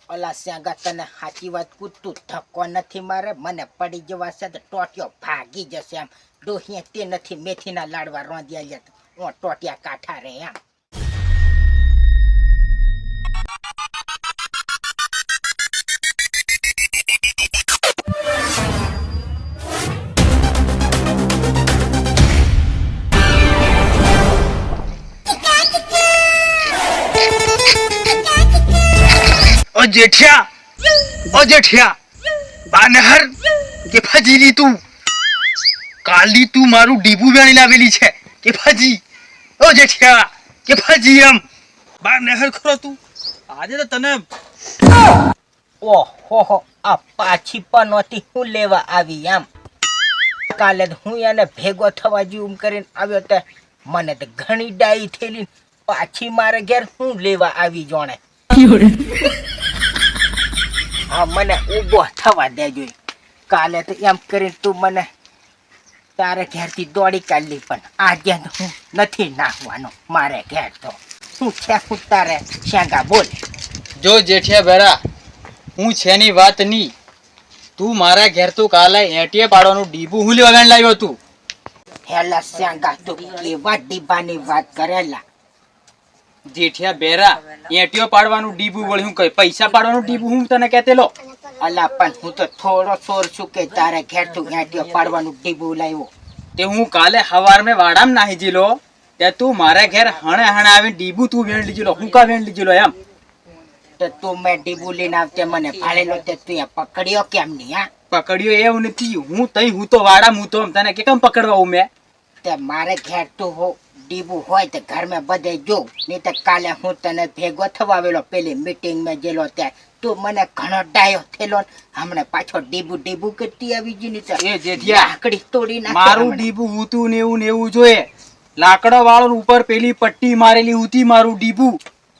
ઓલા સ્યાગા તને સાચી વાત કૂતું ધક્કો નથી મારે મને પડી જવા છે તો ટોટિયો ભાગી જશે આમ ડોહીએ તે નથી મેથીના લાડવા રોંધ્યા લે તો ટોટિયા કાઠા રે આમ ओ जेठिया बानहर કે ફજીલી તું કાલી તું મારું ડીબુ વેણી લાવેલી છે કે ફજી ઓ જેઠિયા કે ફજી એમ બાનહર ખરો તું આજે તો તને ઓહો આ પાછી પનોતી હું લેવા આવી આમ કાલે હું એને ભેગો થવા જેવું કરીને આવ્યો તે મને તો ઘણી ડાઈ થયેલી પાછી મારે ઘેર હું લેવા આવી જોણે હા મને ઊભો થવા દેજો કાલે તો એમ કરીને તું મને તારે ઘેરથી દોડી કાઢલી પણ આજે હું નથી નાખવાનો મારે ઘેર તો શું છે હું તારે શેંગા બોલ જો જેઠિયા બેરા હું છેની વાત ની તું મારા ઘેર તું કાલે એટીએ પાડવાનું ડીબુ હું લેવા વેણ લાવ્યો તું હેલા શેંગા તું કેવા ડીબાની વાત કરેલા જેઠિયા બેરા એટીઓ પાડવાનું ડીબુ વળી હું કઈ પૈસા પાડવાનું ડીબુ હું તને કહેતેલો અલા પણ હું તો થોડો સોર છું કે તારે ઘેર તું એટીઓ પાડવાનું ડીબુ લાવ્યો તે હું કાલે હવાર મેં વાડામ નાહી જીલો તે તું મારા ઘેર હણે આવીને ડીબુ તું વેણ લીજેલો હું કા વેણ લીજેલો એમ તો તું મેં ડીબુ લઈને આવતે મને ભાળેલો તે તું એ પકડ્યો કેમ નહીં હા પકડ્યો એવું નથી હું તઈ હું તો વાડામ હું તો તને કે કેમ પકડવા હું મેં તે મારે ઘેર તું હો ડીબુ હોય તો ઘર મેં બધે જો નહીં તો કાલે હું તને ભેગો થવા આવેલો પેલી મીટિંગ માં જેલો ત્યાં તું મને ઘણો ડાયો થયેલો હમણાં પાછો ડીબુ કરતી આવી ગઈ નહીં તો એ જેઠિયા લાકડી તોડી નાખે મારું ડીબુ ઉતું ને એવું જોઈએ લાકડો વાળો ઉપર પેલી પટ્ટી મારેલી ઉતી મારું ડીબુ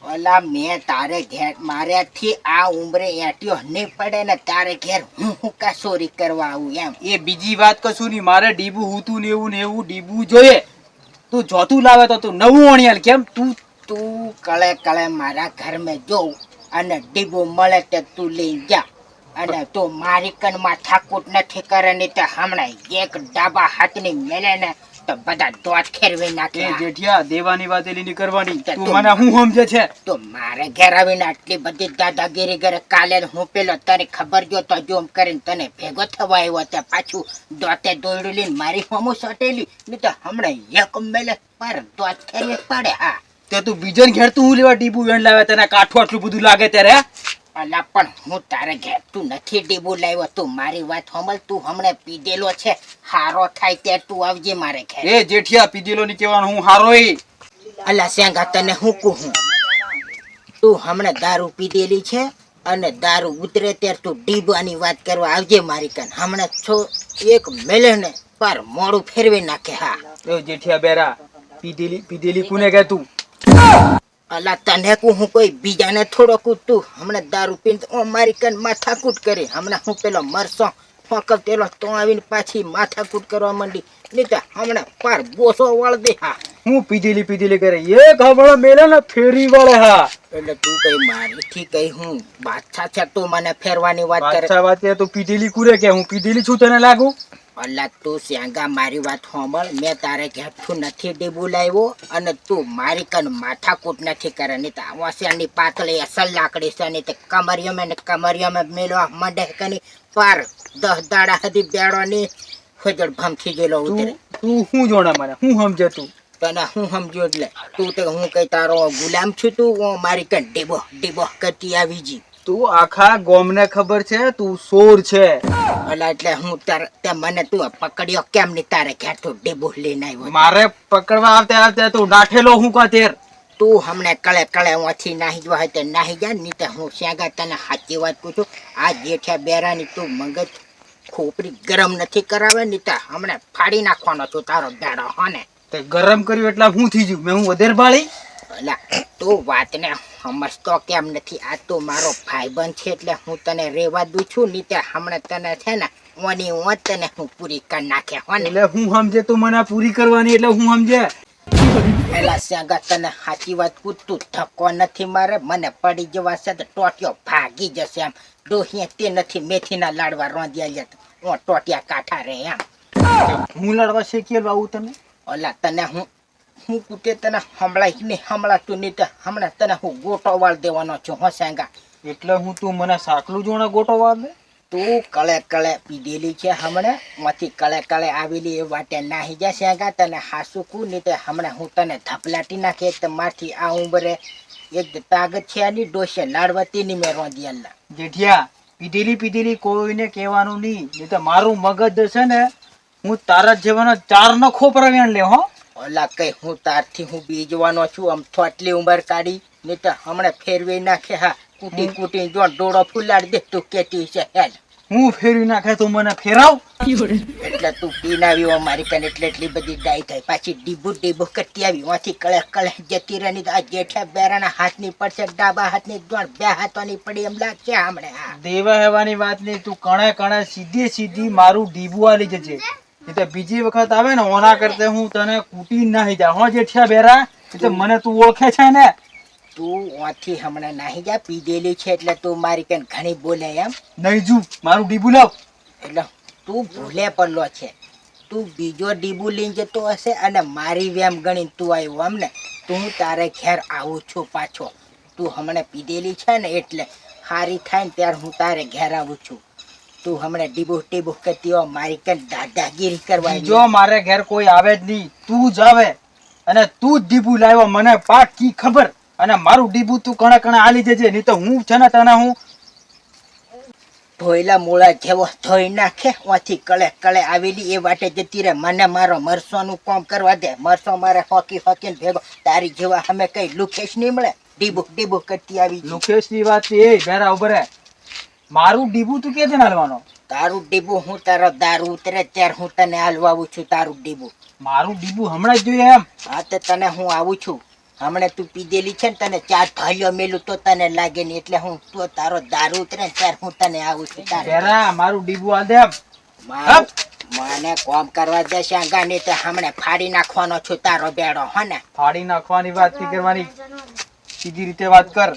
ઓલા મેં તારે ઘેર માર્યાથી આ ઉંમરે એટ્યો નહીં પડે ને તારે ઘેર હું કા ચોરી કરવા આવું એમ એ બીજી વાત કશું નહીં મારે ડીબુ ઉતું ને એવું ડીબુ જોઈએ તું જોતું લાવે તો તું નવું અણિયાલ કેમ તું કળે મારા ઘર મેં જોઉં અને ડીબુ મળે તે તું લઈ જા અને તું મારી કનમાં ઠાકુટ નથી કરે નહીં તો હમણાં એક ડાબા હાથની મેલે ને તો બધા દોત ખેરવી નાખે જેઠિયા દેવાની વાત એલી ની કરવાની તું મને હું સમજે છે તો મારે ઘેર આવીને આટલી બધી દાદાગીરી કરે કાલે હું પેલો તારી ખબર જો તો જોમ કરીને તને ભેગો થવા આવ્યો તે પાછું દોતે દોડ્યું લઈને મારી હોમું સટેલી નહીં તો હમણાં એક મેલે પર દોત ખેરવી પડે હા તે તું બીજન ઘેર તું હું લેવા ડીબુ વેણ લાવે તને કાઠું આટલું બધું લાગે ત્યારે અલા પણ હું તારે ઘેર તું નથી ડીબુ લાવ્યો તું મારી વાત હમલ તું હમણાં પીધેલો છે હારો થાય ત્યારે તું આવજે મારે ઘેર એ જેઠિયા પીધેલો ની કહેવાનું હું હારો અલા શેંગા તને હું કહું તું હમણાં દારૂ પીધેલી છે અને દારૂ ઉતરે ત્યારે તું ડીબાની વાત કરવા આવજે મારી કાન હમણાં છો એક મેલે ને પર મોડું ફેરવી નાખે હા એ જેઠિયા બેરા પીધેલી કોને કે તું અલા તને હું કોઈ બીજાને થોડો કૂટતું હમણાં દારૂ પીને મારી કાન માથાકૂટ કરી હમણાં હું પેલો મરસો ફોકવતેલો તો આવીને પાછી માથાકૂટ કરવા માંડી નહીં તો હમણાં પાર બોસો વળ દે હા હું પીધેલી કરે એક હમણાં મેલે ને ફેરી વળે હા એટલે તું કઈ મારીથી કઈ હું બાદશાહ છે તું મને ફેરવાની વાત કરે બાદશાહ વાત કરે તું પીધેલી કુરે કે હું પીધેલી છું તને લાગુ અલ્લા તું શ્યાંગા મારી વાત સાંભળ મેં તારે ઘેરથી નથી ડીબુ લાવ્યો અને તું મારી કન માથાકૂટ નથી કરે નહીં તો વાસ્યાની પાતળી અસલ લાકડી છે નહીં તો કમરિયામાં મેળવા મંડે કની પાર 10 દાડા સુધી બેડવાની ખોજડ ભમથી ગયેલો ઉતરે તું શું જોણા મને હું સમજે તું તને હું સમજો એટલે તું તો હું કઈ તારો ગુલામ છું તું મારી કન ડીબો કરતી આવી જી તું આખા ગોમને ખબર છે તું સોર છે અલા એટલે હું તે મને તું પકડ્યો કેમ નહીં તારે ઘેર તું ડીબુ લઈને આવ્યો મારે પકડવા આવતે તું નાઠેલો હું કા તેર તું હમણે કળે ઓછી નાહી જવા હોય તો નાહી જા નહીં તો હું શ્યાંગા તને સાચી વાત કહું છું આ જેઠિયા બેરાની તું મગજ ખોપરી ગરમ નથી કરાવે નહીં તો હમણે ફાડી નાખવાનો છું તારો બેડો હો ને તે ગરમ કર્યું એટલે હું થઈ ગયું મેં હું વધેર બાળી અલા તું વાતને સમજતો કેમ નથી આ તું મારો ભાઈબંધ છે એટલે હું તને રેવા દઉં છું નહીં તો હમણાં તને છે ને ઓની તને હું પૂરી કરી નાખે હો ને એટલે હું સમજે તું મને પૂરી કરવાની એટલે હું સમજે પેલા શ્યાગા તને સાચી વાત કહું, તું ધક્કો નથી મારે, મને પડી જવા છે તો ટોટિયો ભાગી જશે એમ. ડોહીએ તે નથી મેથીના લાડવા રોંધ્યા લે તો ટોટિયા કાઠા રે એમ. હું લડવા શીખેલો આવું તને? ઓલા તને હું કુટે તને હમણાં નહીં હમણાં નહીં તો હમણાં તને હું ગોટો વાળ દેવાનો છું હો શ્યાગા. એટલે હું તું મને સાકલું જોણે ગોટો વાળ દે? તું કળે કળે પીધેલી છે હમણાં, માંથી કળે કળે આવેલી એ વાટે નાહી જા શ્યાગા. તને હાસુ કું નહીં તો હમણાં હું તને ધપલાટી નાખે તો મારથી આ ઉંબરે એક તાગત છે આની ડોસે લાડવાતી ની મેં રોંધી અલ્લા. જેઠિયા, પીધેલી કોઈને કહેવાનું નહીં તો મારું મગજ છે ને હું તારા જેવાનો 4 નો ખોપરો વેણ લે હો. ઓલા કઈ હું તારથી હું બીજવાનો છું આમ થોટલી ઉંબર કાઢી નહીં તો હમણાં ફેરવી નાખે. હા કૂટી જો ડોળો ફૂલાડી દે તું કેતી છે હેલ. હું ફેરવી નાખે તું મને ફેરાવ. એટલે તું પીને આવ્યો મારી કને એટલે એટલી બધી ડાય થાય. પાછી ડીબુ કરતી આવી વાંથી કળે કળે જતી રહી. આ જેઠા બેરાના હાથની પડશે, ડાબા હાથની જોણ બે હાથોની પડી એમ લાગશે હમણે. હા દેવા હેવાની વાત નહીં, તું કણે સીધી મારું ડીબુ આલી જજે. નહીં તો બીજી વખત આવે ને ઓના કરતે હું તને કૂટી નાહી જા હો જેઠિયા બેરા. એટલે મને તું ઓળખે છે ને? તું વાંથી હમણાં નાહી જા, પીધેલી છે એટલે તું મારી કને ઘણી બોલે એમ. નહીં જુ મારું ડીબુ લાવ. એટલે તું ભૂલે પડલો છે. તું બીજો ડીબુ લઈને જતો હશે અને મારી વેમ ગણીને તું આવ્યો અમને. તું તારે ઘેર આવું છું પાછો. તું હમણાં પીધેલી છે ને એટલે હારી થાય ને ત્યારે હું તારે ઘેર આવું છું. તું હમણાં ડીબુ કરતી હો મારી કને દાદાગીરી કરવા. જો મારે ઘેર કોઈ આવે જ નહીં, તું જ આવે અને તું જ ડીબુ લાવ્યો મને પાકી ખબર. અને મારું ડીબુ તું કણે આલી જજે, નહીં તો હું છે ને તને હું ધોઈલા મૂળા જેવો ધોઈ નાખે. ઓથી કળે આવેલી એ વાટે જતી રહે. મને મારો મરસોનું કામ કરવા દે. મરસો મારે હોકીને ભેગો. તારી જેવા અમે કઈ લુકેશ નહીં મળે. ડીબુ કરતી આવી. લુકેશ ની વાત એ બેરા ઉભરે. મારું ડીબુ તું કે છે હાલવાનો? તારું ડીબુ હું તારો દારૂ ઉતરે ત્યારે હું તને હાલવા આવું છું. તારું ડીબુ મારું ડીબુ હમણાં જ જોઈએ એમ. હા તો તને હું આવું છું હમણાં. તું પીધેલી છે ને તને 4 ભાઈઓ મેલું તો તને લાગે નહીં. એટલે હું તો તારો દારૂ ઉતરે ને ત્યારે હું તને આવું છું. બેરા મારું ડીબુ હાલ દે એમ. મને કોમ કરવા દે શ્યાગા, નહીં તો હમણાં ફાડી નાખવાનો છું તારો બેડો હો ને. ફાડી નાખવાની વાત નહીં કરવાની, સીધી રીતે વાત કર.